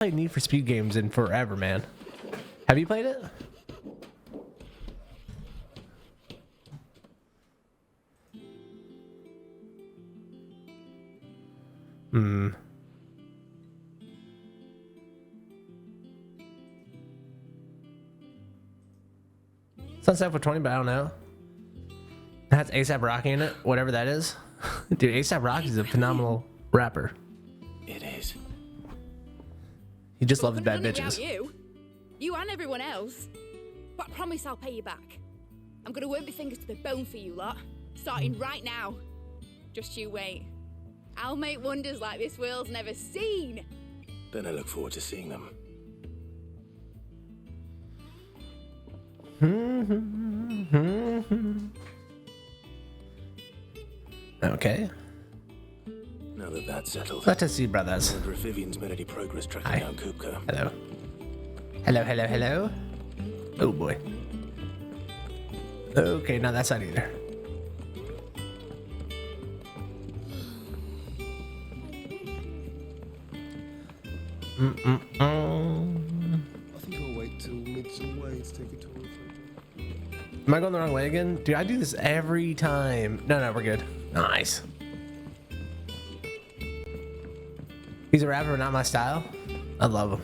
played Need for Speed games in forever, man. Have you played it? Sunset for 20, but I don't know. That's A$AP Rocky in it, whatever that is. Dude, A$AP Rocky is a phenomenal rapper. It is. He just loves bad Without bitches. You and everyone else. But I promise I'll pay you back. I'm gonna work my fingers to the bone for you lot, starting right now. Just you wait. I'll make wonders like this world's never seen. Then I look forward to seeing them. Okay. Now that that's settled, Let us see, brothers. I wonder if Vivian's made any progress tracking down Kupka. Hello. Hello, hello, hello. Oh boy. Okay, no, that's not either. I think I'll wait till Midsummer Way to take a tour of it. Am I going the wrong way again? Dude, I do this every time. No, we're good. Nice. He's a rapper, but not my style. I love him.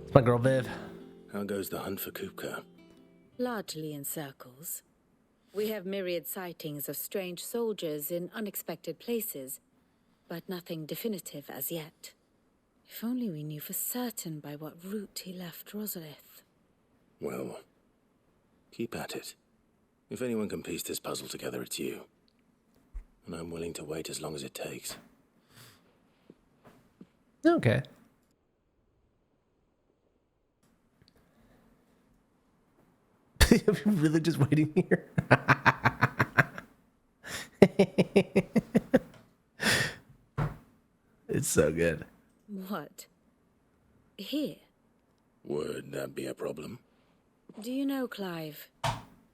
It's my girl, Viv. How goes the hunt for Kupka? Largely in circles. We have myriad sightings of strange soldiers in unexpected places, but nothing definitive as yet. If only we knew for certain by what route he left Rosalith. Well, keep at it. If anyone can piece this puzzle together, it's you. And I'm willing to wait as long as it takes. Okay. I'm really just waiting here. It's so good. What? Here? Would that be a problem? Do you know, Clive?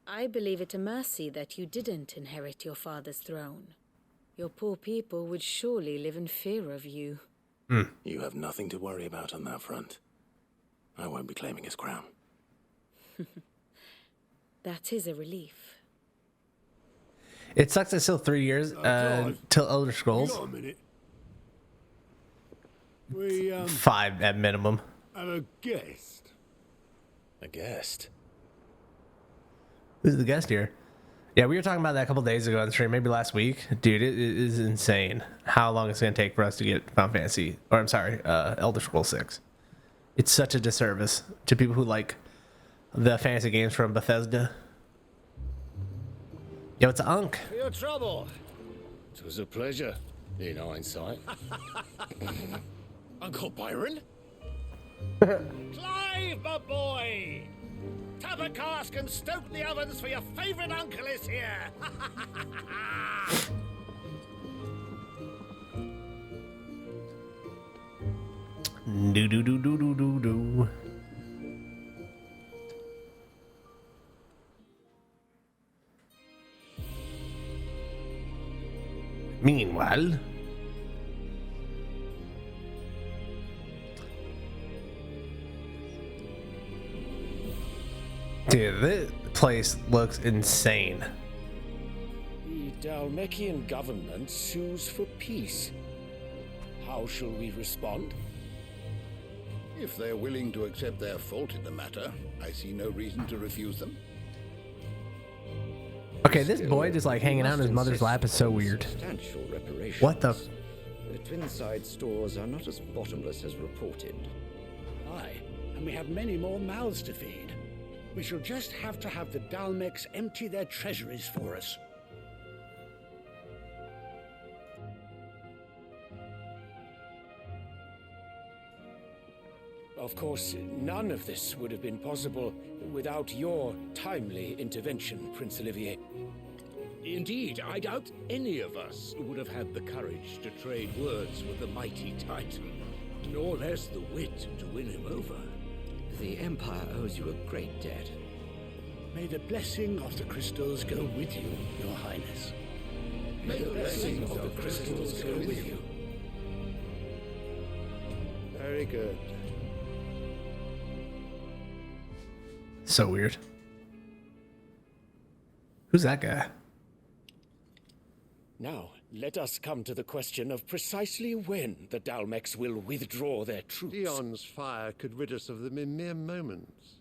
I believe it a mercy that you didn't inherit your father's throne. Your poor people would surely live in fear of you. You have nothing to worry about on that front. I won't be claiming his crown. That is a relief. It sucks it's still 3 years till Elder Scrolls. Got a minute. We 5 at minimum. have a guest. A guest? Who's the guest here? Yeah, we were talking about that a couple days ago on the stream, maybe last week. Dude, it is insane how long it's going to take for us to get Final Fantasy, or I'm sorry, Elder Scrolls 6. It's such a disservice to people who like the fantasy games from Bethesda. Yo, it's Unk. For your trouble. It was a pleasure, in hindsight. Uncle Byron? Clive, my boy! Tap a cask and stoke the ovens for your favourite uncle is here! Do. Meanwhile, dude, this place looks insane. The Dalmekian government sues for peace. How shall we respond? If they're willing to accept their fault in the matter, I see no reason to refuse them. Okay, this boy just like hanging out in his mother's lap is so weird. Substantial reparations. What the? The Twinside stores are not as bottomless as reported. Aye, and we have many more mouths to feed. We shall just have to have the Dalmecs empty their treasuries for us. Of course, none of this would have been possible without your timely intervention, Prince Olivier. Indeed, I doubt any of us would have had the courage to trade words with the mighty Titan, nor less the wit to win him over. The Empire owes you a great debt. May the blessing of the crystals go with you, Your Highness. May the blessing of the crystals go with you. Very good. So weird. Who's that guy? Now, let us come to the question of precisely when the Dalmex will withdraw their troops. Dion's fire could rid us of them in mere moments.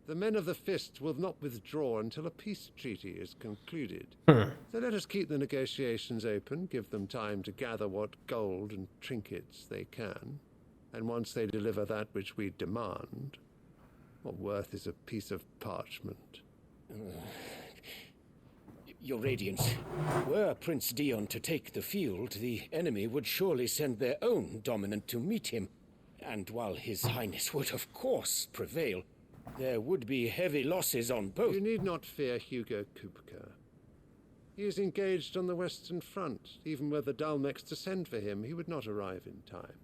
The men of the Fist will not withdraw until a peace treaty is concluded. So let us keep the negotiations open, give them time to gather what gold and trinkets they can. And once they deliver that which we demand, what worth is a piece of parchment? Your Radiance, were Prince Dion to take the field, the enemy would surely send their own dominant to meet him. And while His Highness would of course prevail, there would be heavy losses on both. You need not fear Hugo Kupka. He is engaged on the Western Front. Even were the Dalmex to send for him, he would not arrive in time.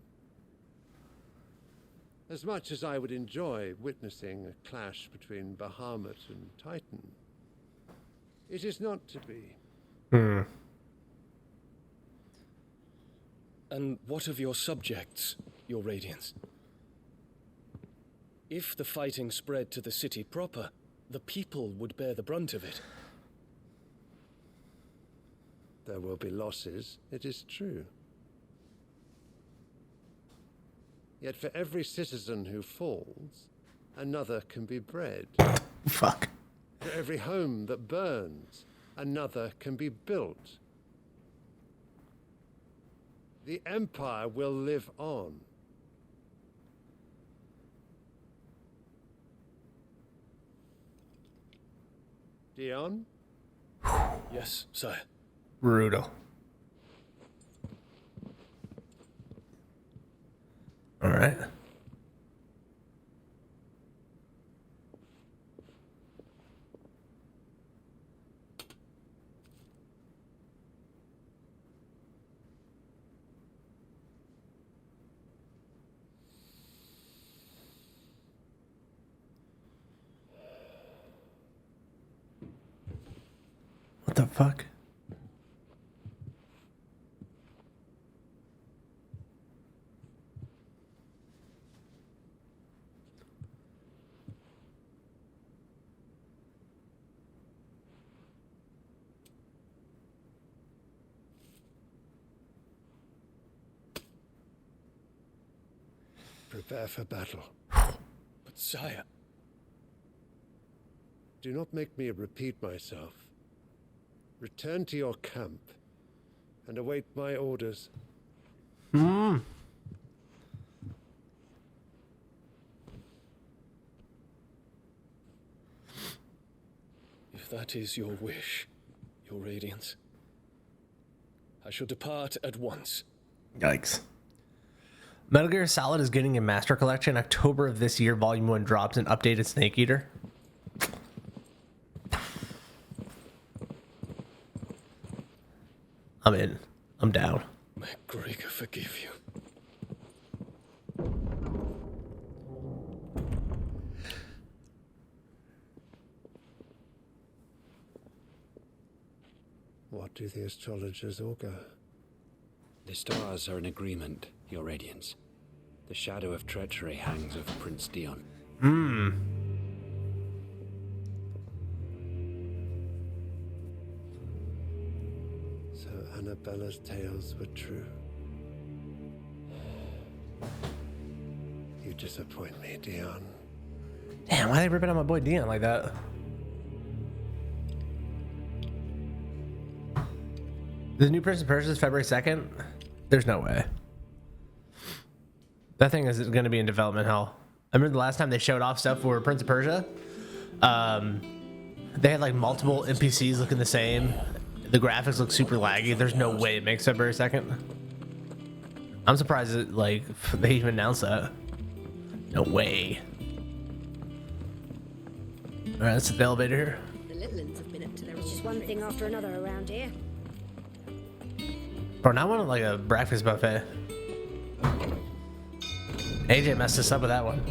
As much as I would enjoy witnessing a clash between Bahamut and Titan, it is not to be. And what of your subjects, your Radiance? If the fighting spread to the city proper, the people would bear the brunt of it. There will be losses, it is true. Yet for every citizen who falls, another can be bred. Fuck. For every home that burns, another can be built. The Empire will live on. Dion? Yes, sire. Brutal. All right. What the fuck? Prepare for battle. But sire... Do not make me repeat myself. Return to your camp and await my orders. If that is your wish, your Radiance, I shall depart at once. Yikes. Metal Gear Solid is getting a Master Collection. October of this year, Volume 1 drops an updated Snake Eater. I'm in. I'm down. May Gregor forgive you. What do the astrologers augur? The stars are in agreement, your Radiance. The shadow of treachery hangs over Prince Dion. So Annabella's tales were true. You disappoint me, Dion. Damn, why are they ripping on my boy Dion like that? The new Prince of Persia is February 2nd? There's no way. That thing is going to be in development hell. I remember the last time they showed off stuff for Prince of Persia. They had like multiple NPCs looking the same. The graphics look super laggy. There's no way it makes February 2nd. I'm surprised that like they even announced that. No way. All right, let's hit the elevator here. The little ones have been up to their It's just one thing after another around here. Bro, now I want like a breakfast buffet. AJ messed us up with that one.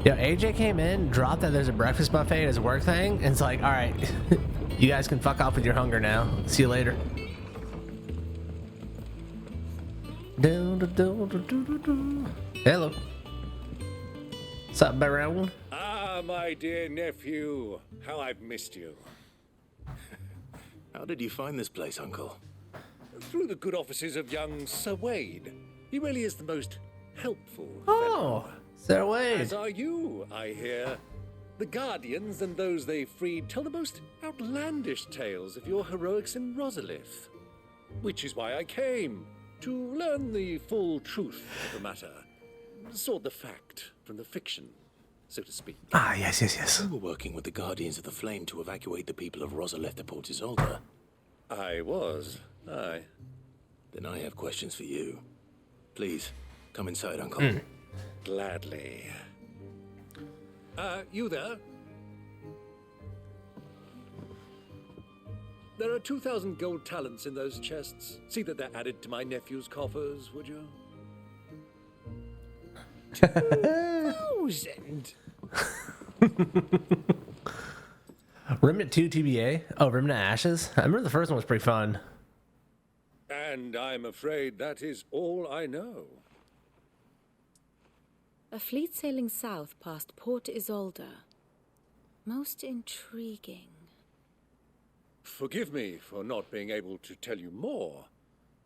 Yo, AJ came in, dropped that there's a breakfast buffet at his work thing, and it's like, all right, you guys can fuck off with your hunger now. See you later. Hello. What's up, Baron? Ah, my dear nephew. How I've missed you. How did you find this place, Uncle? Through the good offices of young Sir Wade. He really is the most helpful Oh, fellow. Sir Wade. As are you, I hear. The Guardians and those they freed tell the most outlandish tales of your heroics in Rosalith. Which is why I came, to learn the full truth of the matter. Sort the fact from the fiction, so to speak. Ah, yes. You were working with the Guardians of the Flame to evacuate the people of Rosalith to Port Isolde. I was, aye. Then I have questions for you. Please, come inside, Uncle. Gladly. You there? There are 2,000 gold talents in those chests. See that they're added to my nephew's coffers, would you? 2,000? Remnant 2 TBA? Oh, Remnant Ashes? I remember the first one was pretty fun. And I'm afraid that is all I know. A fleet sailing south past Port Isolde. Most intriguing. Forgive me for not being able to tell you more.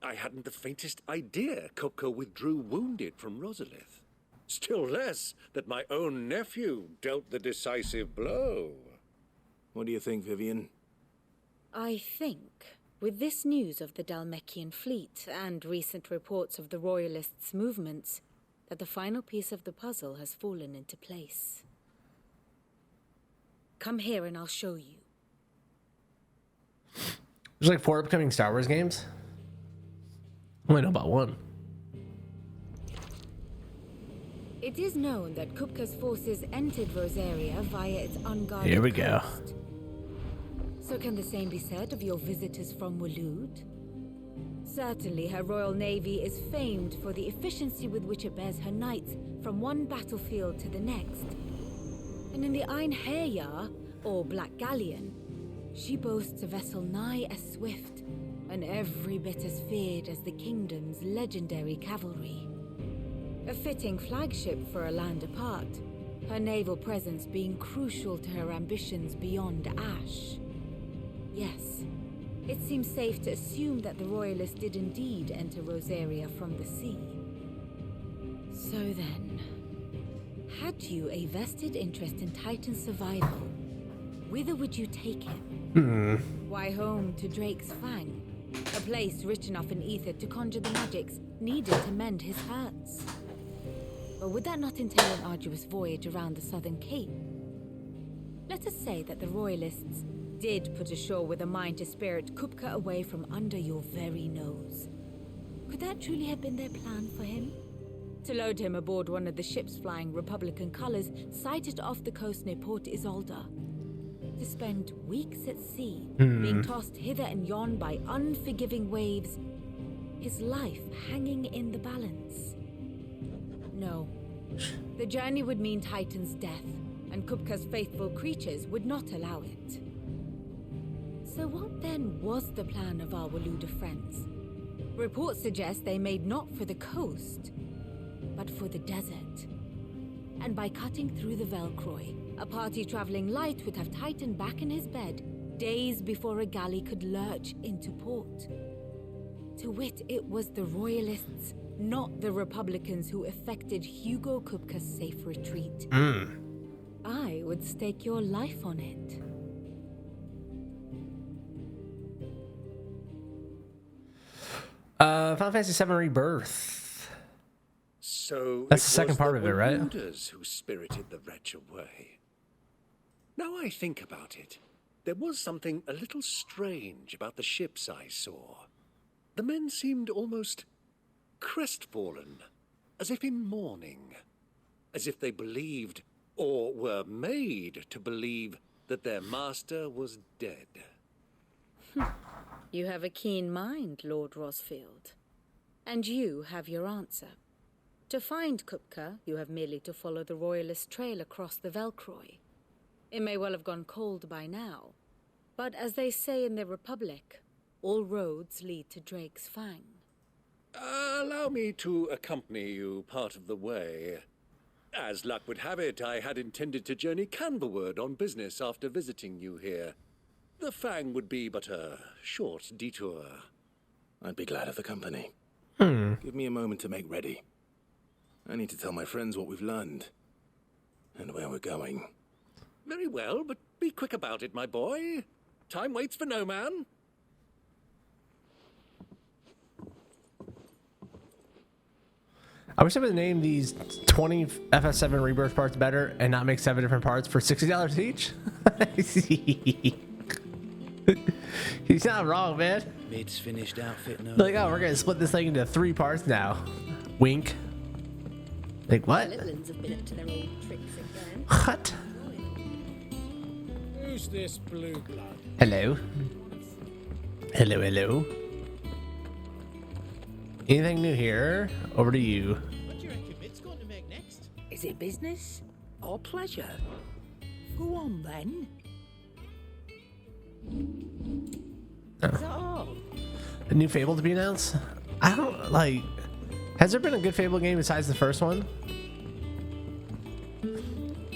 I hadn't the faintest idea Kupka withdrew wounded from Rosalith. Still less that my own nephew dealt the decisive blow. What do you think, Vivian? I think, with this news of the Dalmekian fleet and recent reports of the Royalists' movements, that the final piece of the puzzle has fallen into place. Come here and I'll show you. There's like 4 upcoming Star Wars games. I only know about one. It is known that Kupka's forces entered Rosaria via its unguarded Here we go. coast. So can the same be said of your visitors from Waloed? Certainly her Royal Navy is famed for the efficiency with which it bears her knights from one battlefield to the next. And in the Ein Herja, or Black Galleon, she boasts a vessel nigh as swift and every bit as feared as the kingdom's legendary cavalry. A fitting flagship for a land apart, her naval presence being crucial to her ambitions beyond Ash. Yes, it seems safe to assume that the Royalists did indeed enter Rosaria from the sea. So then, had you a vested interest in Titan's survival, whither would you take him? Why home to Drake's Fang, a place rich enough in ether to conjure the magics needed to mend his hurts? Or would that not entail an arduous voyage around the southern cape? Let us say that the Royalists did put ashore with a mind to spirit Kupka away from under your very nose. Could that truly have been their plan for him? To load him aboard one of the ships flying Republican colors sighted off the coast near Port Isolde. To spend weeks at sea, being tossed hither and yon by unforgiving waves, his life hanging in the balance. No. The journey would mean Titan's death, and Kupka's faithful creatures would not allow it. So what then was the plan of our Waluda friends? Reports suggest they made not for the coast, but for the desert. And by cutting through the Velcroy, a party traveling light would have Titan back in his bed days before a galley could lurch into port. To wit, it was the Royalists, not the Republicans, who effected Hugo Kupka's safe retreat. I would stake your life on it. Final Fantasy VII Rebirth. So That's the second part of it, right? Waluders who spirited the wretch away. Now I think about it, there was something a little strange about the ships I saw. The men seemed almost crestfallen, as if in mourning, as if they believed, or were made to believe, that their master was dead. You have a keen mind, Lord Rosfield. And you have your answer. To find Kupka, you have merely to follow the Royalist trail across the Velcroy. It may well have gone cold by now, but as they say in the Republic, all roads lead to Drake's Fang. Allow me to accompany you part of the way. As luck would have it, I had intended to journey Canverward on business after visiting you here. The Fang would be but a short detour. I'd be glad of the company. Give me a moment to make ready. I need to tell my friends what we've learned and where we're going. Very well, but be quick about it, my boy. Time waits for no man. I wish I would name these 20 FS7 Rebirth parts better and not make 7 different parts for $60 each. He's not wrong, man. Mid's finished outfit. No. Like, oh, we're gonna split this thing into 3 parts now. Wink. Like what? Littlins have been up to their old tricks again. What? Who's this blue blood? Hello. Hello, hello. Anything new here? Over to you. What do you reckon Mid's going to make next? Is it business or pleasure? Go on then. Oh. Is that all? A new Fable to be announced? I don't like. Has there been a good Fable game besides the first one?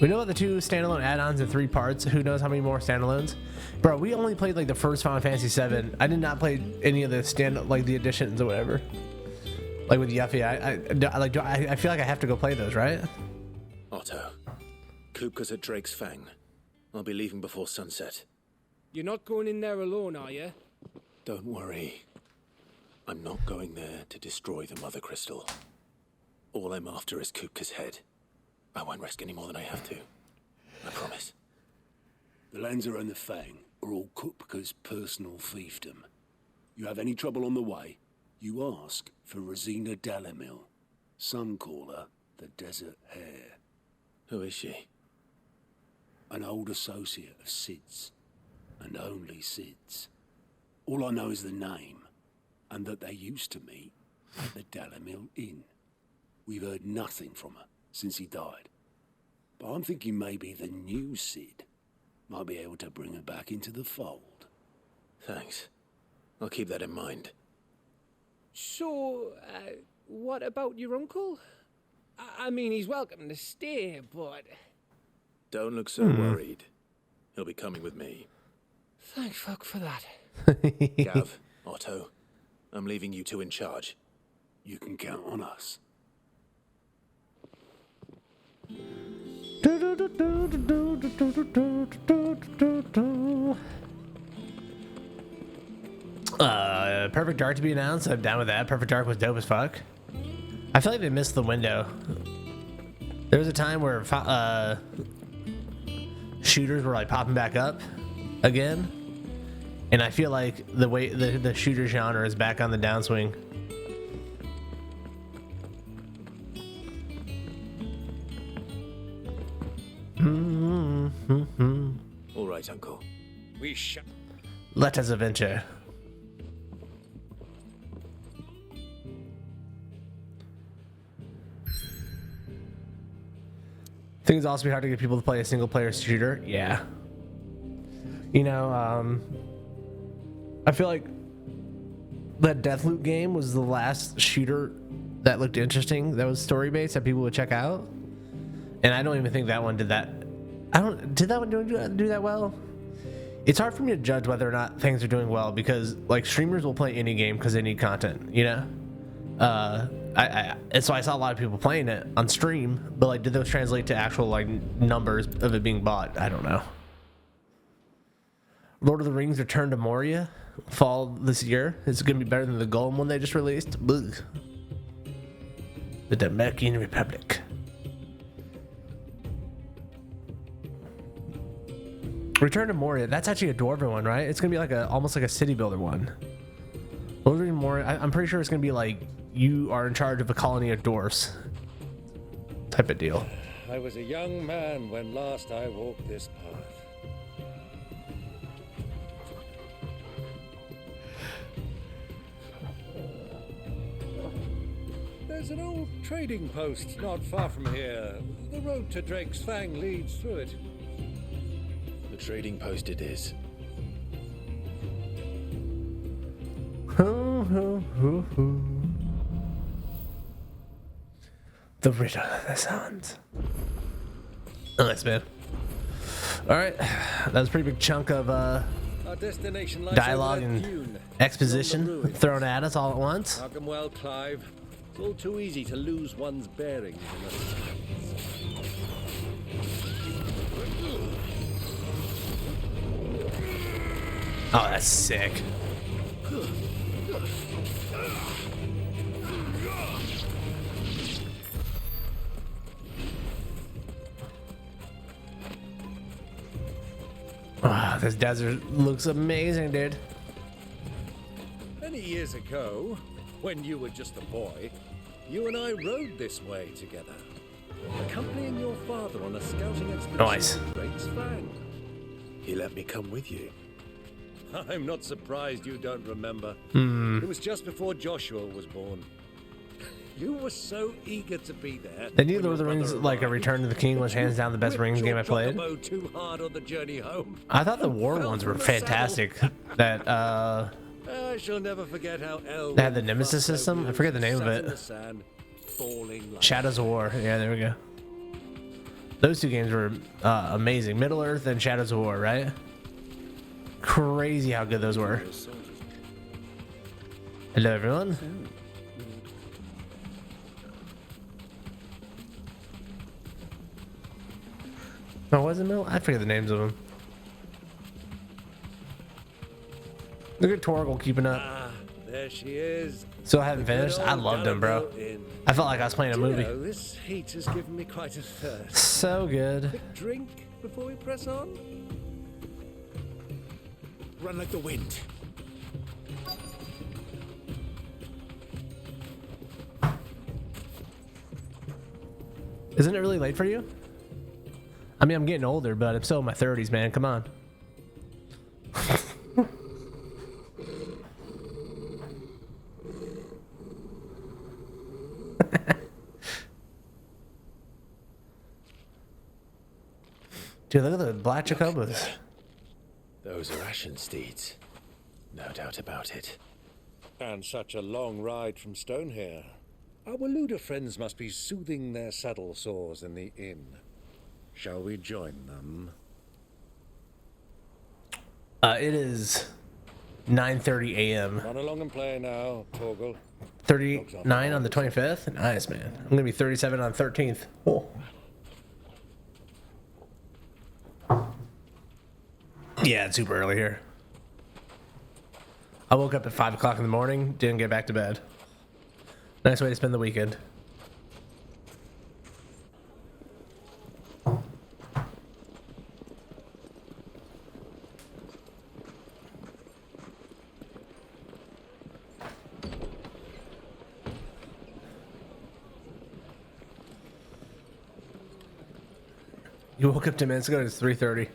We know about the 2 standalone add-ons and 3 parts. Who knows how many more standalones? Bro, we only played like the first Final Fantasy VII. I did not play any of the like the additions or whatever. Like with Yuffie, I feel like I have to go play those, right? Otto, Kupka's at Drake's Fang. I'll be leaving before sunset. You're not going in there alone, are you? Don't worry. I'm not going there to destroy the Mother Crystal. All I'm after is Kupka's head. I won't risk any more than I have to. I promise. The Lancer and the Fang are all Kupka's personal fiefdom. You have any trouble on the way, you ask for Rosina Dalamil. Some call her the Desert Hare. Who is she? An old associate of Sid's, and only Sid's. All I know is the name, and that they used to meet at the Dalamil Inn. We've heard nothing from her since he died. But I'm thinking maybe the new Sid might be able to bring her back into the fold. Thanks. I'll keep that in mind. So, what about your uncle? I mean, he's welcome to stay, but... Don't look so worried. He'll be coming with me. Thank fuck for that. Gav, Otto, I'm leaving you 2 in charge. You can count on us. Perfect Dark to be announced. I'm down with that. Perfect Dark was dope as fuck. I feel like they missed the window. There was a time where shooters were like popping back up again, and I feel like the way the shooter genre is back on the downswing. All right, Uncle. Let us adventure. I think it's also be hard to get people to play a single player shooter. Yeah. You know, I feel like that Deathloop game was the last shooter that looked interesting, that was story based, that people would check out. And I don't even think that one did that. Did that one do that well? It's hard for me to judge whether or not things are doing well because like streamers will play any game because they need content, you know? And so I saw a lot of people playing it on stream, but like, did those translate to actual like numbers of it being bought? I don't know. Lord of the Rings: Return to Moria, fall this year. It's gonna be better than the Golem one they just released. Ugh. The Dominican Republic. Return to Moria. That's actually a dwarven one, right? It's gonna be like almost like a city builder one. Lord of the Moria. I'm pretty sure it's gonna be like you are in charge of a colony of dwarfs type of deal. I was a young man when last I walked this path. There's an old trading post not far from here. The road to Drake's Fang leads through it. The trading post it is. The riddle of the suns. Nice, man. All right, that was a pretty big chunk of Our destination lies dialogue over that and dune, exposition beyond the ruins. thrown at us all at once. Welcome well, Clive. It's all too easy to lose one's bearings in a... Oh, that's sick. Wow, this desert looks amazing, dude. Many years ago, when you were just a boy, you and I rode this way together, accompanying your father on a scouting expedition Nice. to Drake's Fang. He let me come with you. I'm not surprised you don't remember. It was just before Joshua was born. You were so eager to be there. They need Lord of the Rings like a Return to the King, which hands down the best Rings game I played. Too hard on the journey home. I thought the war ones were fantastic. That I shall never forget how they had the Nemesis system. I forget the name of it. Shadows of War. Yeah, there we go. Those two games were amazing. Middle Earth and Shadows of War, right? Crazy how good those were. Hello, everyone. Oh, was it Middle? I forget the names of them. Look at Torgal keeping up. There she is. Still haven't finished. I loved him, bro. I felt like I was playing a movie. This heat has given me quite a thirst. So good. Quick drink before we press on. Run like the wind. Isn't it really late for you? I mean, I'm getting older, but I'm still in my 30s, man. Come on. Dude, look at the black Chocobos. Those are Ashen steeds. No doubt about it. And such a long ride from Stonehair. Our Waluda friends must be soothing their saddle sores in the inn. Shall we join them? It is 9:30 a.m. Run along and play now, Torgal. 39 on the 25th? Nice, man. I'm going to be 37 on the 13th. Oh. Yeah, it's super early here. I woke up at 5 o'clock in the morning, didn't get back to bed. Nice way to spend the weekend. You woke up 10 minutes ago, it's 3:30.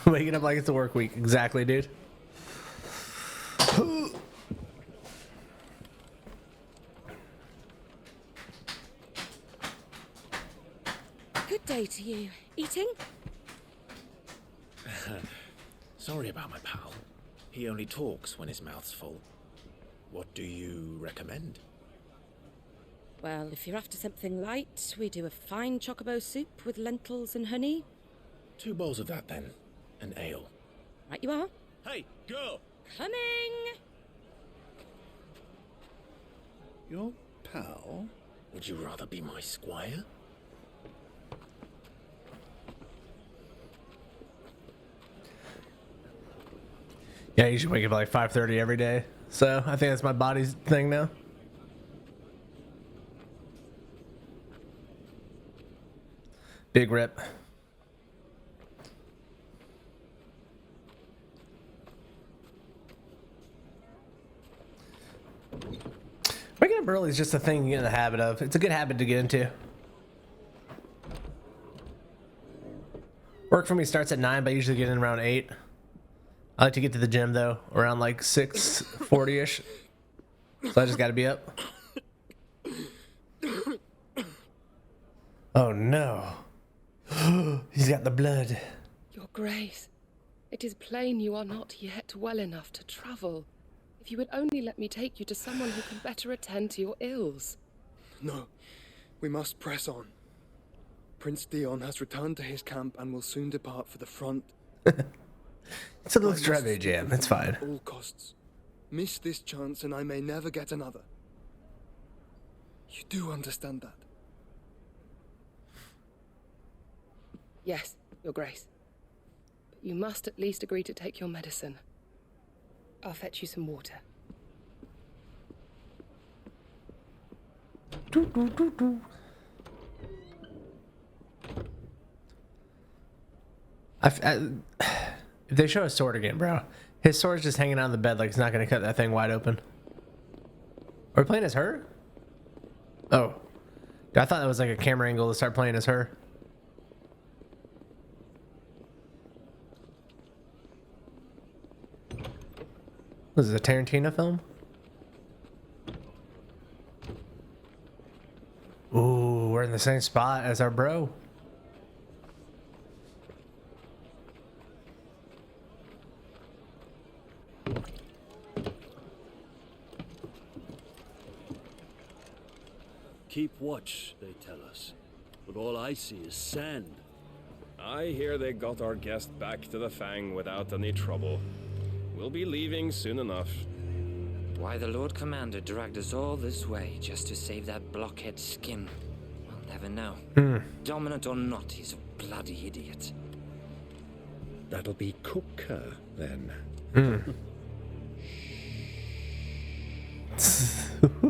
Waking up like it's a work week. Exactly, dude. Good day to you. Eating? Sorry about my pal. He only talks when his mouth's full. What do you recommend? Well, if you're after something light, we do a fine chocobo soup with lentils and honey. 2 bowls of that, then. An ale. Right you are. Hey, girl! Coming! Your pal? Would you rather be my squire? Yeah, you should wake up at like 5:30 every day. So I think that's my body's thing now. Big rip. Waking up early is just a thing you get in the habit of. It's a good habit to get into. Work for me starts at 9, but I usually get in around 8. I like to get to the gym though, around like 6:40ish. So I just gotta be up. Oh no. He's got the blood. Your Grace, it is plain you are not yet well enough to travel. If If you would only let me take you to someone who can better attend to your ills. No, we must press on. Prince Dion has returned to his camp and will soon depart for the front. It's a little strawberry jam. It's fine. At all costs. Miss this chance and I may never get another. You do understand that? Yes, Your Grace. But you must at least agree to take your medicine. I'll fetch you some water. If they show a sword again, bro, his sword's just hanging out of the bed like it's not gonna cut that thing wide open. Are we playing as her? Oh, I thought that was like a camera angle to start playing as her. Was it a Tarantino film? Ooh, we're in the same spot as our bro. Keep watch, they tell us. But all I see is sand. I hear they got our guest back to the Fang without any trouble. We'll be leaving soon enough. Why the Lord Commander dragged us all this way just to save that blockhead skin, we'll never know. Dominant or not, he's a bloody idiot. That'll be Cooker, then. Well,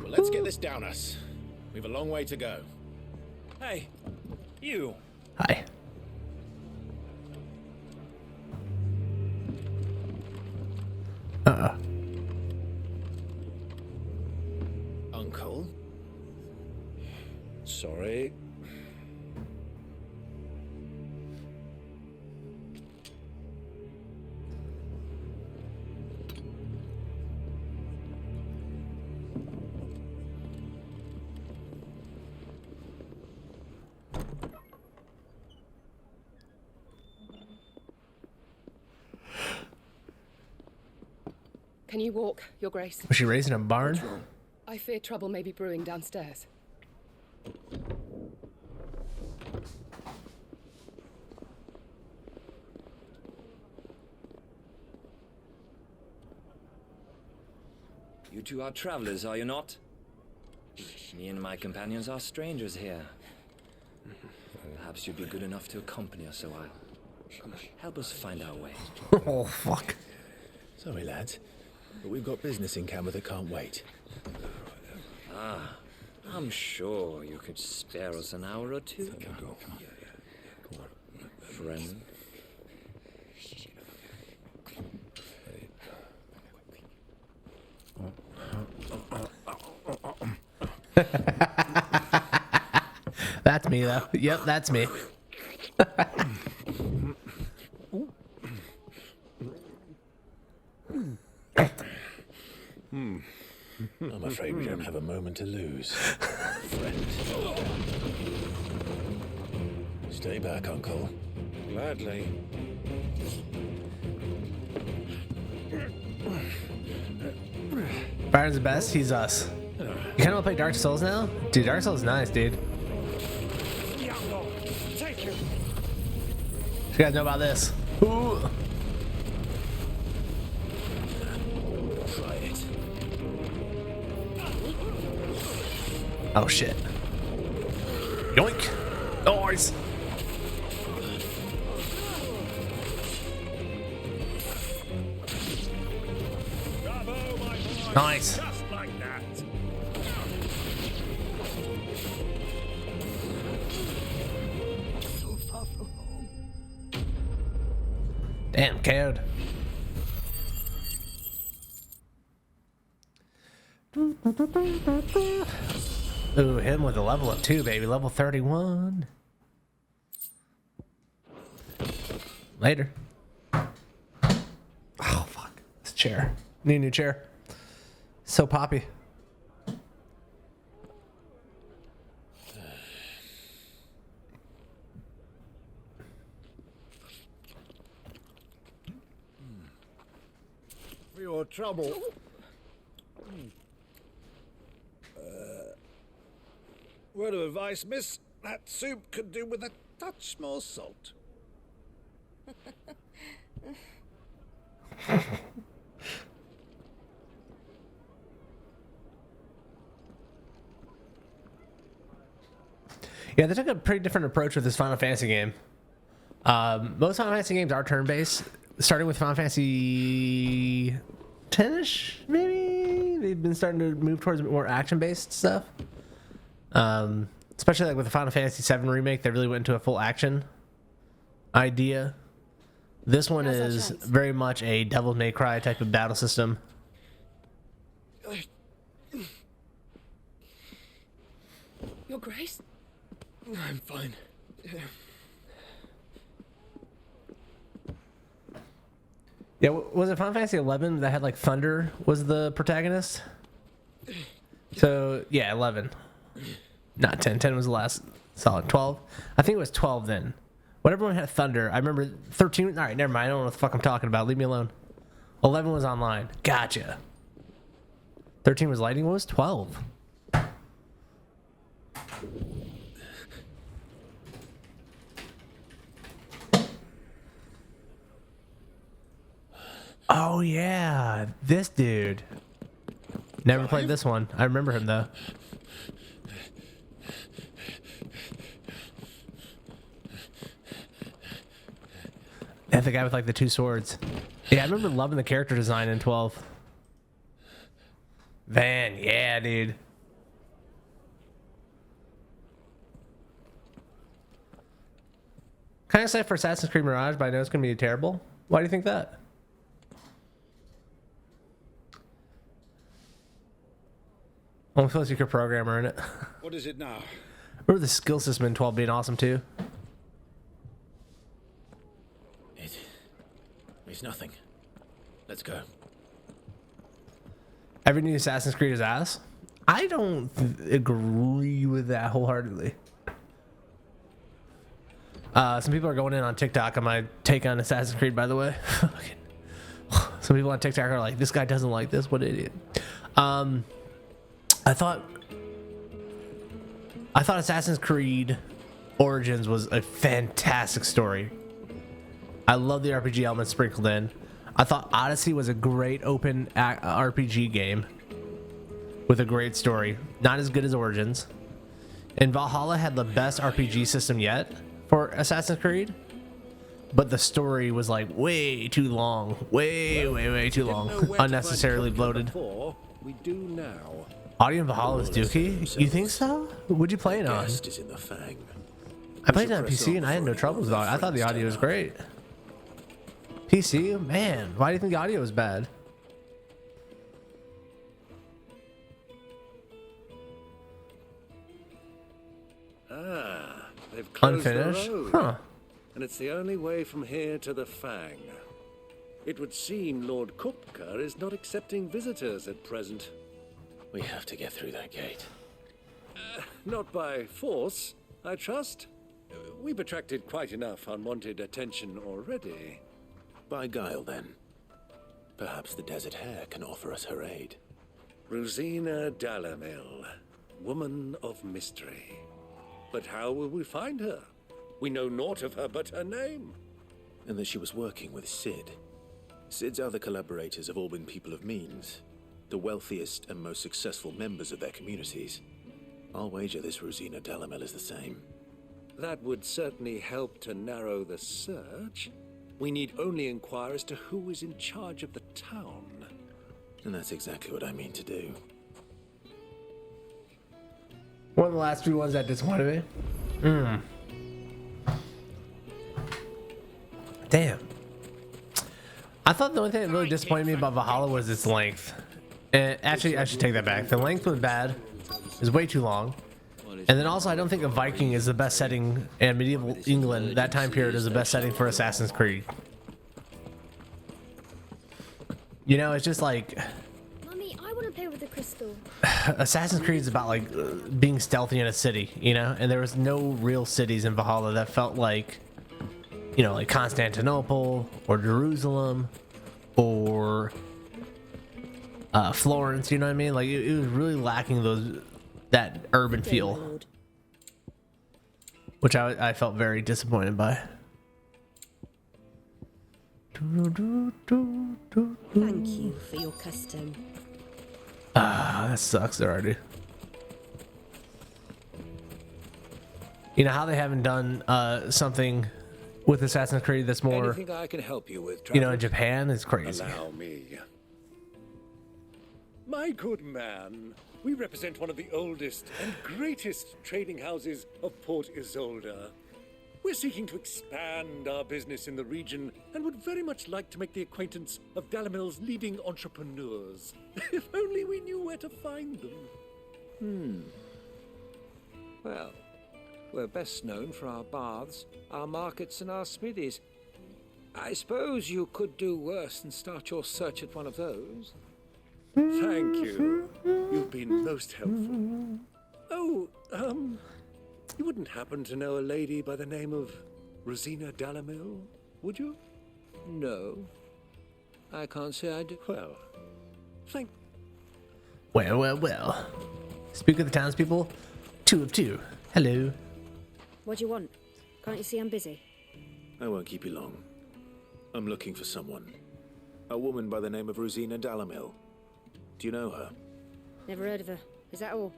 let's get this down us. We've a long way to go. Hey, you. Hi. Uncle? Sorry. Can you walk, Your Grace? Was she raised in a barn? I fear trouble may be brewing downstairs. You two are travelers, are you not? Me and my companions are strangers here. Perhaps you'd be good enough to accompany us a while. Help us find our way. Oh, fuck. Sorry, lads, but we've got business in camera that can't wait. Ah, I'm sure you could spare us an hour or two. Friend. That's me, though. Yep, that's me. I'm afraid we don't have a moment to lose. Friend. Stay back, Uncle. Gladly. Byron's the best, he's us. You kind of want to play Dark Souls now? Dude, Dark Souls is nice, dude. Take you. You guys know about this. Ooh. Try it. Oh, shit. Yoink. Noise. Bravo, my boy. Nice. Just like that. So far from home. Damn, KO'd. Ooh, him with a level up too, baby. Level 31. Later. Oh, fuck. This chair. Need a new chair. So poppy. For your trouble. Word of advice, miss. That soup could do with a touch more salt. Yeah, they took a pretty different approach with this Final Fantasy game. Most Final Fantasy games are turn-based, starting with Final Fantasy 10-ish, maybe? They've been starting to move towards more action-based stuff. Especially like with the Final Fantasy 7 remake, they really went into a full action idea. This one is very much a Devil May Cry type of battle system. Your Grace? I'm fine. Yeah, was it Final Fantasy 11 that had like Thunder was the protagonist? So yeah, 11. Not 10. 10 was the last solid. 12. I think it was 12 then. Whatever one had Thunder. I remember 13. All right, never mind. I don't know what the fuck I'm talking about. Leave me alone. 11 was online. Gotcha. 13 was lighting. What was 12? Oh yeah, this dude. Never played this one. I remember him though. Yeah, the guy with like the two swords. Yeah, I remember loving the character design in 12. Van, yeah, dude. Kind of excited for Assassin's Creed Mirage, but I know it's going to be terrible. Why do you think that? I don't feel like you're a programmer in it. What is it now? Remember the skill system in 12 being awesome too? It's nothing. Let's go. Every new Assassin's Creed is ass. I don't agree with that wholeheartedly. Some people are going in on TikTok on my take on Assassin's Creed, by the way. Some people on TikTok are like, this guy doesn't like this. What an idiot. I thought Assassin's Creed Origins was a fantastic story. I love the RPG elements sprinkled in. I thought Odyssey was a great open RPG game with a great story. Not as good as Origins. And Valhalla had the best RPG system yet for Assassin's Creed. But the story was like way too long. Way too long. Unnecessarily bloated. We do now. Audio in Valhalla is dookie? You think so? What'd you play it on? Is in the Fang. I played it on PC and I had no troubles with it. I thought the audio was great. PC? Man, why do you think the audio was bad? They've closed Unfinished? the road. Huh. And it's the only way from here to the Fang. It would seem Lord Kupka is not accepting visitors at present. We have to get through that gate. Not by force, I trust. We've attracted quite enough unwanted attention already. By guile, then. Perhaps the Desert Hare can offer us her aid. Rosina Dalamil, woman of mystery. But how will we find her? We know naught of her but her name. And that she was working with Cid. Cid's other collaborators have all been people of means, the wealthiest and most successful members of their communities. I'll wager this Rosina Dalamil is the same. That would certainly help to narrow the search. We need only inquire as to who is in charge of the town. And that's exactly what I mean to do. One of the last few ones that disappointed me. Damn. I thought the only thing that really disappointed me about Valhalla was its length. And actually, I should take that back. The length was bad. It was way too long. And then also, I don't think a Viking is the best setting, and medieval England, that time period, is the best setting for Assassin's Creed. You know, it's just like... Mommy, I want to play with the crystal. Assassin's Creed is about like being stealthy in a city, you know, and there was no real cities in Valhalla that felt like, you know, like Constantinople or Jerusalem or Florence. You know what I mean? Like it was really lacking that urban feel, which I felt very disappointed by. Thank you for your custom. Ah, that sucks already. You know how they haven't done something with Assassin's Creed that's more, Anything I can help you with, you know, in traveler? Japan is crazy. Allow me. My good man, we represent one of the oldest and greatest trading houses of Port Isolde. We're seeking to expand our business in the region and would very much like to make the acquaintance of Dalamil's leading entrepreneurs. If only we knew where to find them. Well, we're best known for our baths, our markets, and our smithies. I suppose you could do worse than start your search at one of those. Thank you. You've been most helpful. Oh, you wouldn't happen to know a lady by the name of Rosina Dalamil, would you? No. I can't say I do. Well, Well. Speak of the townspeople. 2 of 2. Hello. What do you want? Can't you see I'm busy? I won't keep you long. I'm looking for someone. A woman by the name of Rosina Dalamil. Do you know her? Never heard of her. Is that all?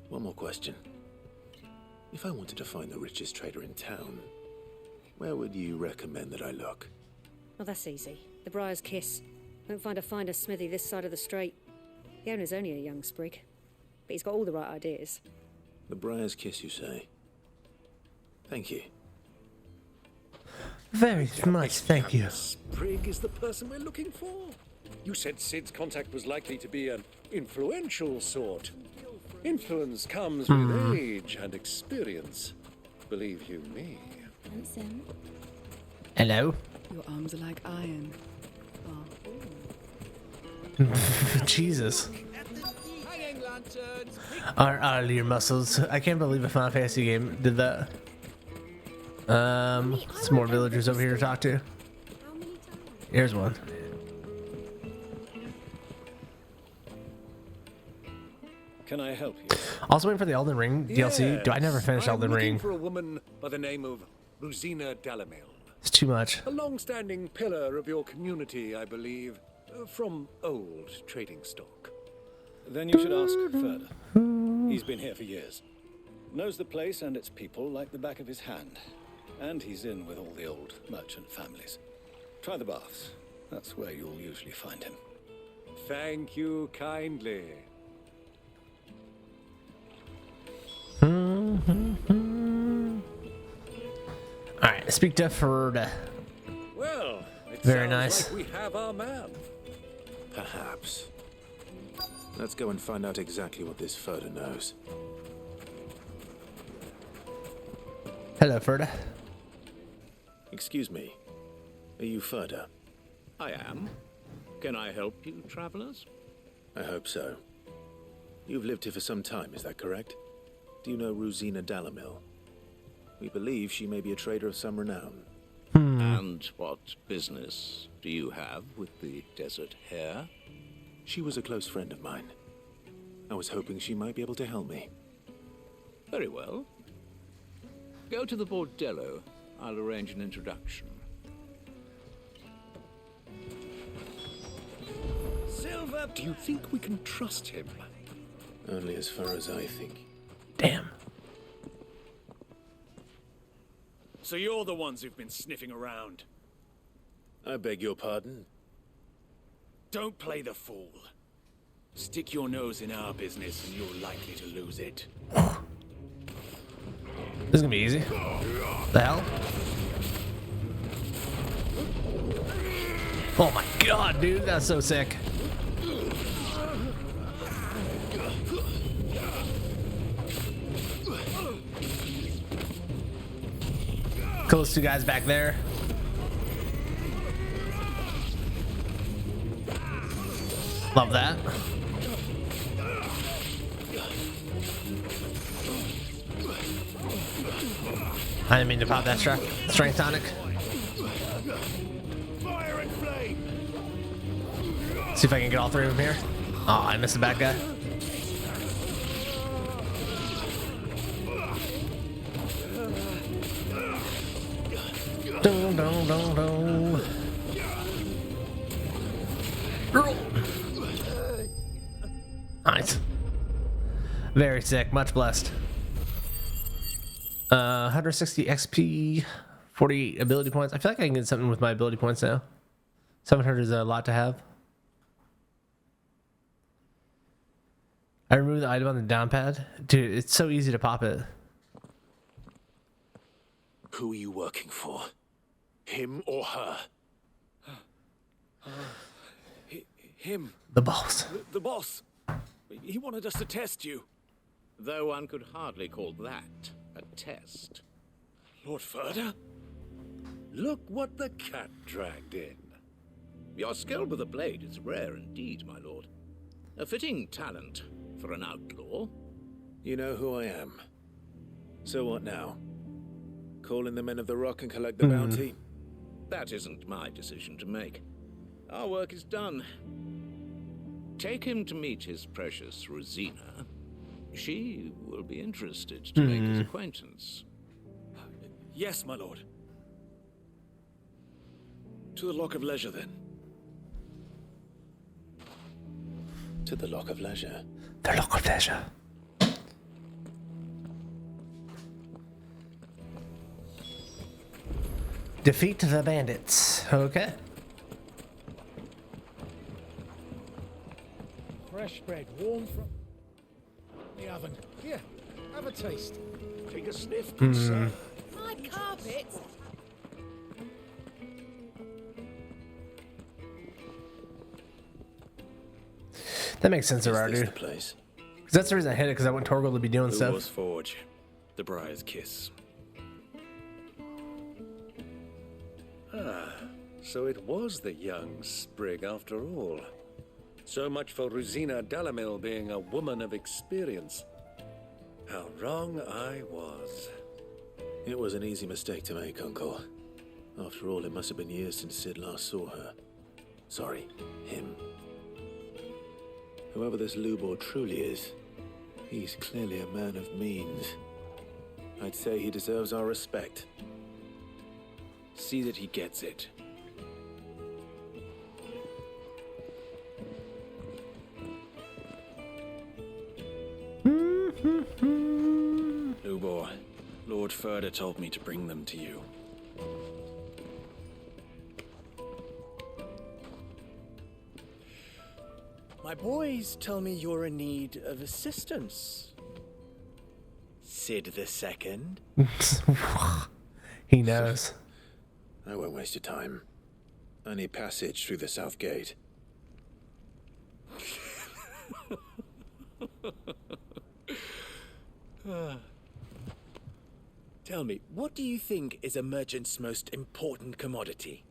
One more question. If I wanted to find the richest trader in town, where would you recommend that I look? Oh, that's easy. The Briar's Kiss. Won't find a finer smithy this side of the strait. The owner's only a young sprig, but he's got all the right ideas. The Briar's Kiss, you say? Thank you. Very much, thank you. Sprig is the person we're looking for. You said Sid's contact was likely to be an influential sort. Influence comes with age and experience. Believe you me. Handsome. Hello. Your arms are like iron. Jesus. Are your muscles? I can't believe a Final Fantasy game did that. Some more villagers over here to talk to. Here's one. Can I help you? Also waiting for the Elden Ring DLC. Do I never finish Elden I'm looking Ring? for a woman by the name of Rosina Dalamil. It's too much. A long-standing pillar of your community, I believe, from old trading stock. Then you should ask further. He's been here for years. Knows the place and its people like the back of his hand. And he's in with all the old merchant families. Try the baths. That's where you'll usually find him. Thank you kindly. Alright, speak to Ferda. Well, it Very sounds nice. like we have our man. Perhaps. Let's go and find out exactly what this Ferda knows. Hello, Ferda. Excuse me. Are you Ferda? I am. Can I help you, travelers? I hope so. You've lived here for some time, is that correct? Do you know Rosina Dalamil? We believe she may be a trader of some renown. And what business do you have with the desert hare? She was a close friend of mine. I was hoping she might be able to help me. Very well. Go to the bordello. I'll arrange an introduction. Silver, do you think we can trust him? Only as far as I think. Damn. So you're the ones who've been sniffing around. I beg your pardon? Don't play the fool. Stick your nose in our business and you're likely to lose it. This is gonna be easy. The hell? Oh my god, dude, that's so sick. Those two guys back there. Love that. I didn't mean to pop that strength tonic. See if I can get all three of them here. Oh, I missed the bad guy. Dun, dun, dun, dun. Nice. Very sick. Much blessed. 160 XP, 40 ability points. I feel like I can get something with my ability points now. 700 is a lot to have. I removed the item on the down pad. Dude, it's so easy to pop it. Who are you working for? Him or her? Him. The boss. The boss. He wanted us to test you. Though one could hardly call that a test. Lord Furder? Look what the cat dragged in. Your skill with the blade is rare indeed, my lord. A fitting talent for an outlaw. You know who I am. So what now? Call in the Men of the Rock and collect the bounty? That isn't my decision to make. Our work is done. Take him to meet his precious Rosina. She will be interested to make his acquaintance. Yes, my lord. To the Lock of Leisure, then. To the Lock of Leisure. The Lock of Leisure. Defeat the bandits. Okay. Fresh bread, warm from the oven. Here, have a taste. Take a sniff, good sir. My carpet. That makes sense around, dude. Place. Because that's the reason I hit it, because I want Torgal to be doing stuff. Lubor's Forge. The Briar's Kiss. Ah, so it was the young sprig after all. So much for Rosina Delamil being a woman of experience. How wrong I was. It was an easy mistake to make, Uncle. After all, it must have been years since Sid last saw her. Sorry, him. Whoever this Lubor truly is, he's clearly a man of means. I'd say he deserves our respect. See that he gets it. Lubor, Lord Furder told me to bring them to you. My boys tell me you're in need of assistance. Sid the Second. He knows. I won't waste your time. I need passage through the south gate. Tell me, what do you think is a merchant's most important commodity?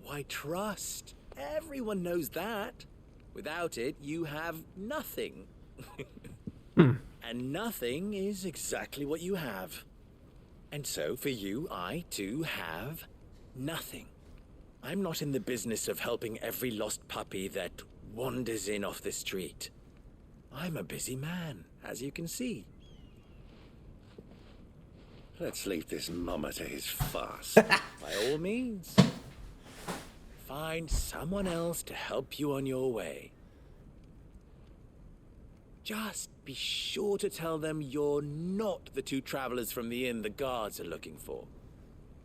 Why, trust. Everyone knows that. Without it, you have nothing. And nothing is exactly what you have. And so, for you, I, too, have nothing. I'm not in the business of helping every lost puppy that wanders in off the street. I'm a busy man, as you can see. Let's leave this mummer to his farce. By all means. Find someone else to help you on your way. Just be sure to tell them you're not the two travelers from the inn the guards are looking for.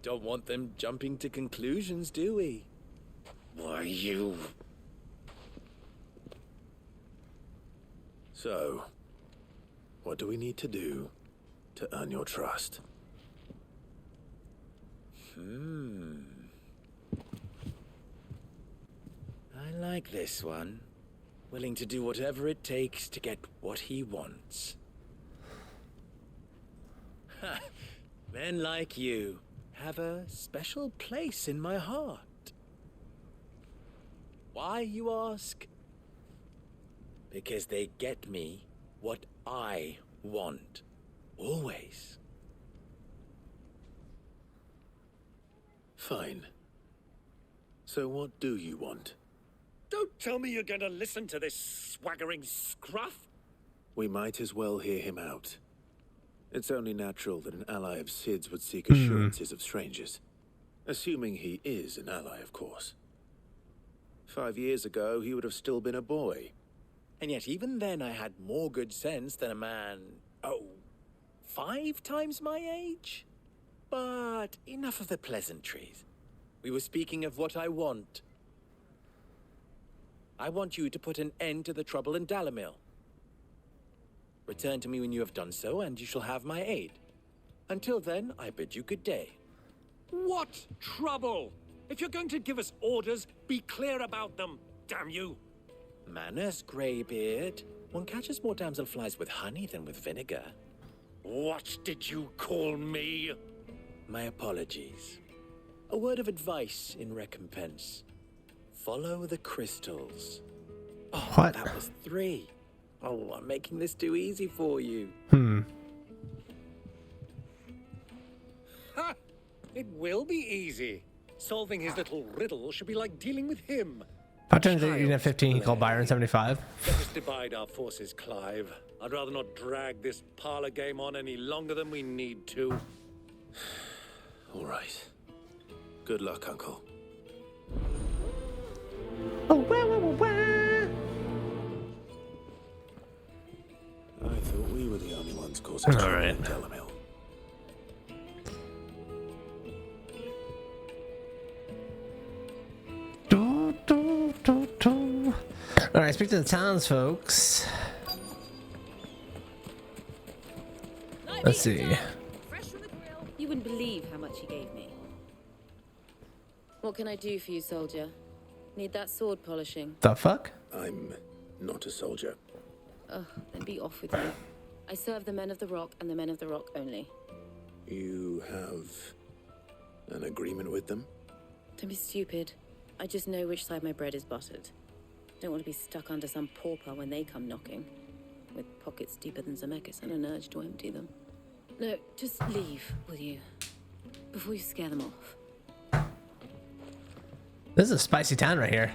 Don't want them jumping to conclusions, do we? Why, you... So, what do we need to do to earn your trust? I like this one. Willing to do whatever it takes to get what he wants. Men like you have a special place in my heart. Why, you ask? Because they get me what I want. Always. Fine. So what do you want? Don't tell me you're going to listen to this swaggering scruff. We might as well hear him out. It's only natural that an ally of Sid's would seek assurances of strangers. Assuming he is an ally, of course. 5 years ago, he would have still been a boy. And yet even then I had more good sense than a man, 5 times my age? But enough of the pleasantries. We were speaking of what I want. I want you to put an end to the trouble in Dalamil. Return to me when you have done so, and you shall have my aid. Until then, I bid you good day. What trouble? If you're going to give us orders, be clear about them, damn you. Manners, Greybeard. One catches more damselflies with honey than with vinegar. What did you call me? My apologies. A word of advice in recompense. Follow the crystals. Oh, what? That was 3. Oh, I'm making this too easy for you. Ha! It will be easy. Solving his little riddle should be like dealing with him. If I turned 18 at 15, he called Byron 75. Let us divide our forces, Clive. I'd rather not drag this parlor game on any longer than we need to. All right. Good luck, Uncle. I thought we were the only ones causing trouble in Dalamil. All right, speak to the townsfolk. Let's see. You wouldn't believe how much he gave me. What can I do for you, soldier? Need that sword polishing? The fuck? I'm not a soldier. Ugh, then be off with you. I serve the men of the Rock and the men of the Rock only. You have an agreement with them? Don't be stupid. I just know which side my bread is buttered. Don't want to be stuck under some pauper when they come knocking, with pockets deeper than Zemeckis and an urge to empty them. No, just leave, will you? Before you scare them off. This is a spicy town right here.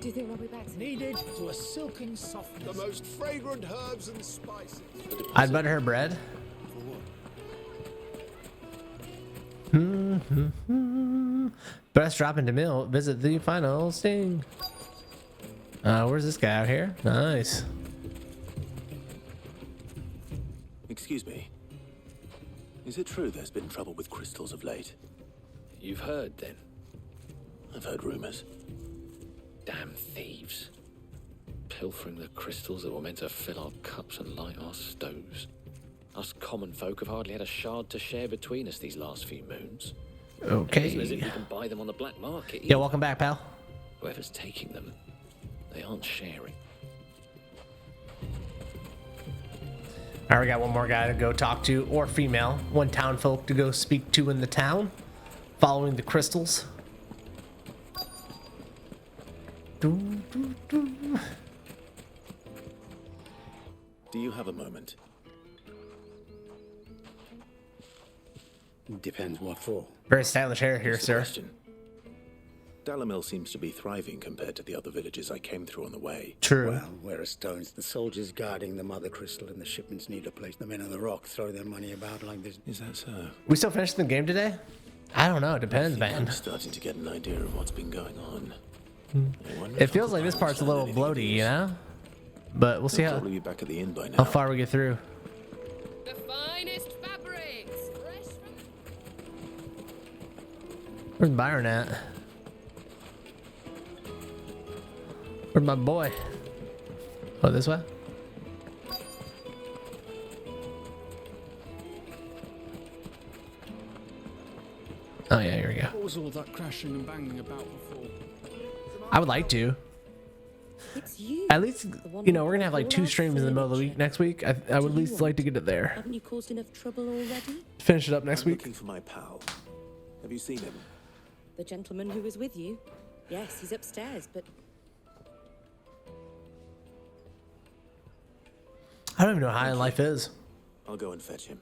Do you think we'll be back soon? Needed to a silken softness. The most fragrant herbs and spices. I'd butter her bread. Best drop into mill. Visit the final sting. Where's this guy out here? Nice. Excuse me. Is it true there's been trouble with crystals of late? You've heard, then? I've heard rumors. Damn thieves. Pilfering the crystals that were meant to fill our cups and light our stoves. Us common folk have hardly had a shard to share between us these last few moons. Okay. It isn't as if you can buy them on the black market. Yeah, welcome back, pal. Whoever's taking them, they aren't sharing. All right, we got one more guy to go talk to, or female. One town folk to go speak to in the town, following the crystals. Do you have a moment? Depends what for. Very stylish hair here, sir. Question. Dalamil seems to be thriving compared to the other villages I came through on the way. True. Well, where are stones? The soldiers guarding the mother crystal and the shipments need a place. The men on the rock throw their money about like this. Is that so? We still finished the game today? I don't know. It depends, man. I'm starting to get an idea of what's been going on. It feels like this part's a little bloaty, you know? But we'll see I'll probably be back at the inn by now. how far we get through. The finest fabrics, fresh from... Where's Byron at? Where's my boy? Oh, this way? Oh yeah, here we go. What was all that crashing and banging about before? I would like to. It's you. At least, you know, we're gonna have like 2 streams in the middle of the week next week. I would at least like to get it there. Haven't you caused enough trouble already? Finish it up next week. Looking for my pal. Have you seen him? The gentleman who was with you? Yes, he's upstairs, but... I don't even know how high life is. I'll go and fetch him.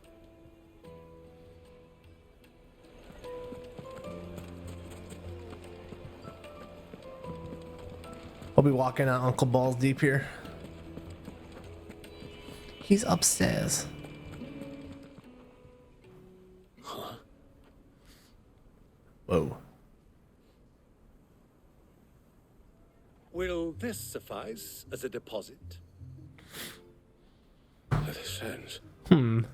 I'll be walking out Uncle Balls deep here. He's upstairs. Huh? Whoa. Will this suffice as a deposit? This sense. Hmm.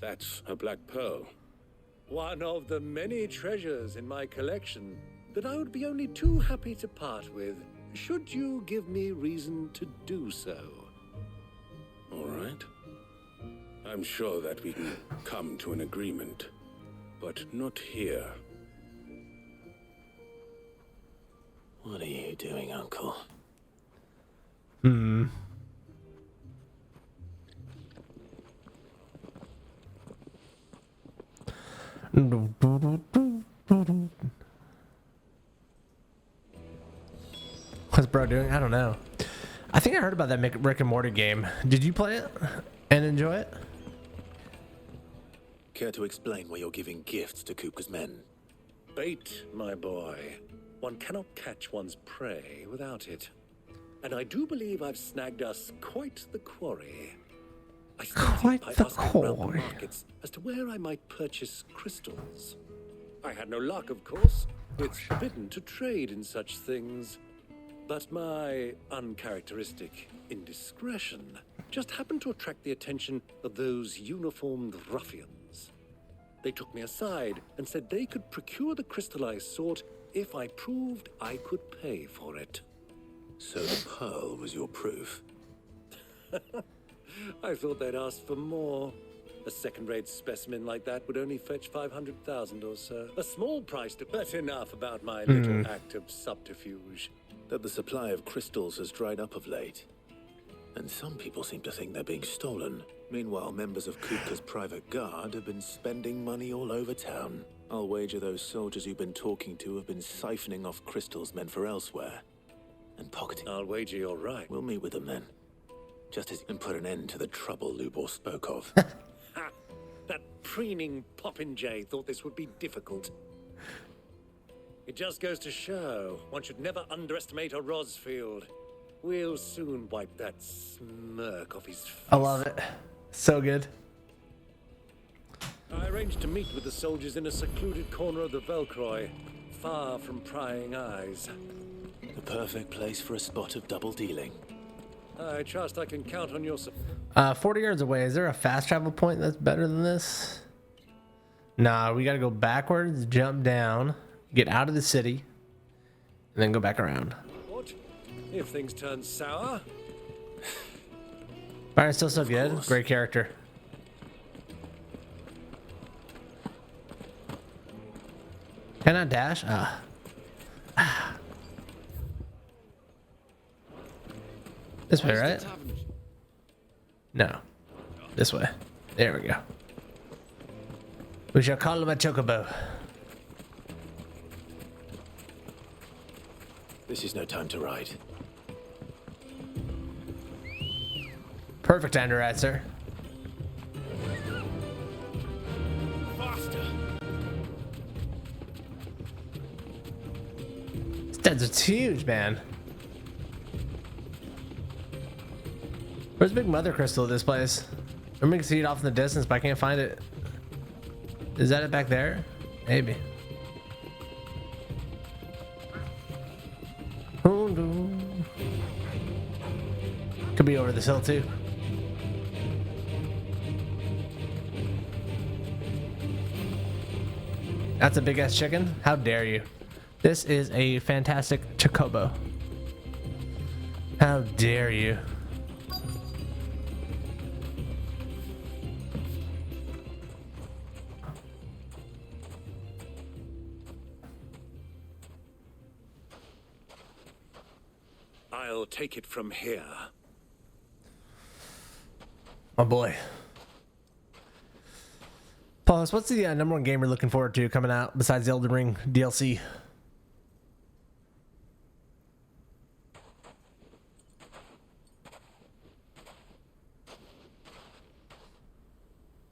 That's a black pearl. One of the many treasures in my collection that I would be only too happy to part with, should you give me reason to do so. All right. I'm sure that we can come to an agreement, but not here. What are you doing, Uncle? Hmm. What's bro doing? I don't know. I think I heard about that Rick and Morty game. Did you play it and enjoy it? Care to explain why you're giving gifts to Kupka's men? Bait, my boy. One cannot catch one's prey without it. And I do believe I've snagged us quite the quarry. I started by asking around the markets as to where I might purchase crystals. I had no luck, of course. It's forbidden to trade in such things. But my uncharacteristic indiscretion just happened to attract the attention of those uniformed ruffians. They took me aside and said they could procure the crystal I sought if I proved I could pay for it. So the pearl was your proof? I thought they'd ask for more. A second-rate specimen like that would only fetch 500,000 or so. A small price to bet enough about my little act of subterfuge. That the supply of crystals has dried up of late. And some people seem to think they're being stolen. Meanwhile, members of Kupka's private guard have been spending money all over town. I'll wager those soldiers you've been talking to have been siphoning off crystals meant for elsewhere. And pocketing. I'll wager you're right. We'll meet with them then. Just as and put an end to the trouble Lubor spoke of. Ha! That preening popinjay thought this would be difficult. It just goes to show one should never underestimate a Rosfield. We'll soon wipe that smirk off his face. I love it. So good. I arranged to meet with the soldiers in a secluded corner of the Velcroy, far from prying eyes. The perfect place for a spot of double dealing. I trust I can count on your support. 40 yards away. Is there a fast travel point that's better than this? Nah, we gotta go backwards, jump down, get out of the city, and then go back around. What? If things turn sour? Byron's still so good. Great character. Can I dash? This way, right? No. This way. There we go. We shall call him a chocobo. This is no time to ride. Perfect time to ride, sir. Faster! This desert's huge, man. Where's the big mother crystal of this place? I'm gonna see it off in the distance, but I can't find it. Is that it back there? Maybe. Could be over this hill too. That's a big ass chicken. How dare you? This is a fantastic chocobo. How dare you? I'll take it from here. My boy. Paulus, what's the number one game you're looking forward to coming out besides the Elden Ring DLC?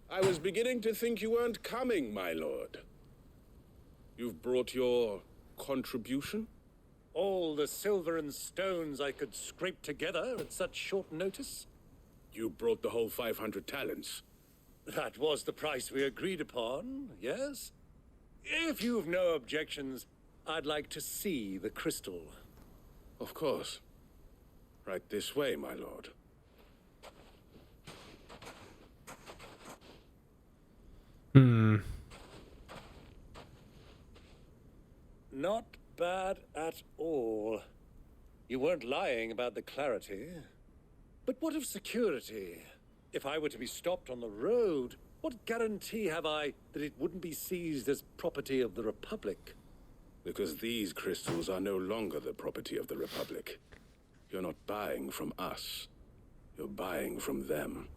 I was beginning to think you weren't coming, my lord. You've brought your contribution? All the silver and stones I could scrape together at such short notice? You brought the whole 500 talents. That was the price we agreed upon, yes? If you've no objections, I'd like to see the crystal. Of course. Right this way, my lord. Not bad at all. You weren't lying about the clarity. But what of security? If I were to be stopped on the road, what guarantee have I that it wouldn't be seized as property of the Republic? Because these crystals are no longer the property of the Republic. You're not buying from us. You're buying from them.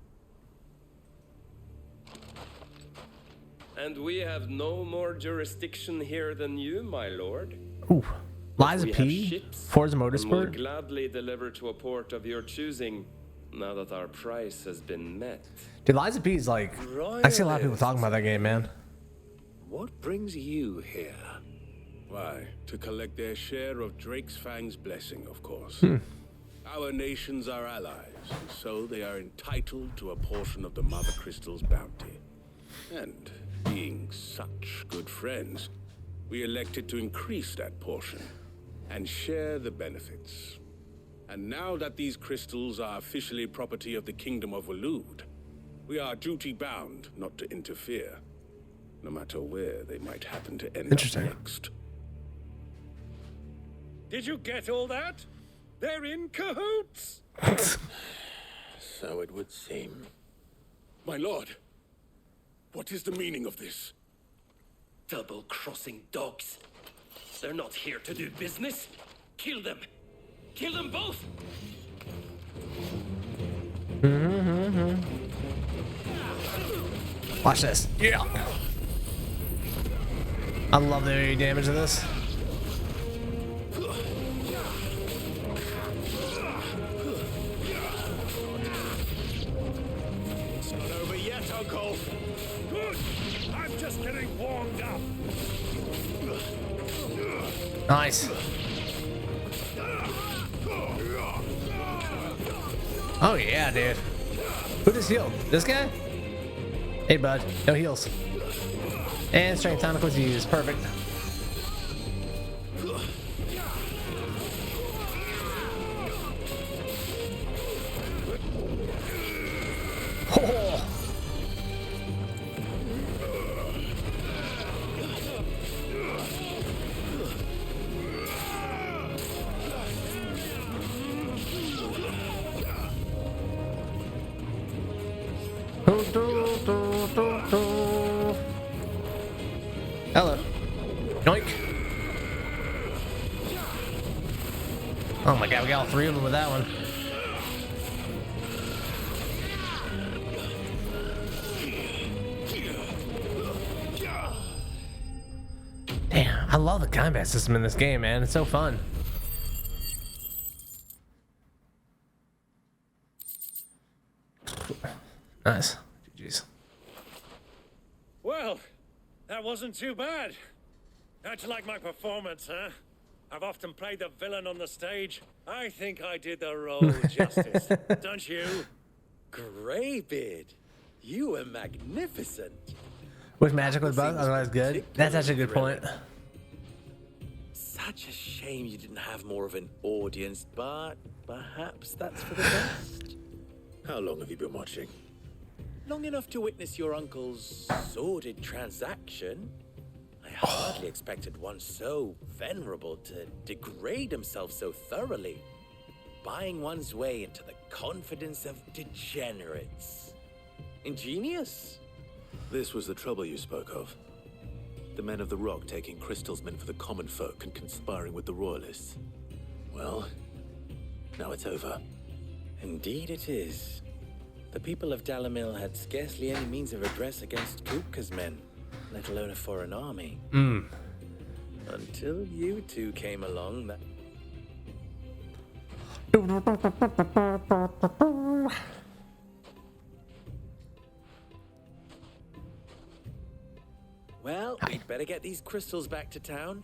And we have no more jurisdiction here than you, my lord. Ooh. Liza We have P. ships Forza and will Motorsport. gladly deliver to a port of your choosing, now that our price has been met. Dude, Liza P is like, I see a lot of people talking about that game, man. What brings you here? Why? To collect their share of Drake's Fang's blessing, of course. Our nations are allies, so they are entitled to a portion of the Mother Crystal's bounty. And being such good friends, we elected to increase that portion and share the benefits. And now that these crystals are officially property of the Kingdom of Waloed, we are duty-bound not to interfere, no matter where they might happen to end up next. Did you get all that? They're in cahoots! So it would seem. My lord, what is the meaning of this? Double-crossing dogs. They're not here to do business. Kill them. Kill them both! Watch this. Yeah. I love the area damage of this. It's not over yet, Uncle. Good. I'm just getting warmed up. Nice. Oh yeah, dude. Who just healed? This guy? Hey bud, no heals. And strength tonic was used. Perfect. Oh. Hello. Yoink. Oh my god, we got all three of them with that one. Damn, I love the combat system in this game, man. It's so fun. Nice. GG's. Well, that wasn't too bad. How'd you like my performance, huh? I've often played the villain on the stage. I think I did the role justice. Don't you? Greybeard, you were magnificent. Was magic with both? Otherwise good? That's actually a good point. Such a shame you didn't have more of an audience, but perhaps that's for the best. How long have you been watching? Long enough to witness your uncle's sordid transaction. I hardly expected one so venerable to degrade himself so thoroughly, buying one's way into the confidence of degenerates. Ingenious. This was the trouble you spoke of. The men of the Rock taking crystals meant for the common folk and conspiring with the Royalists. Well, now it's over. Indeed it is. The people of Dalamil had scarcely any means of redress against Kupka's men, let alone a foreign army. Until you two came along, that... Well, we'd better get these crystals back to town.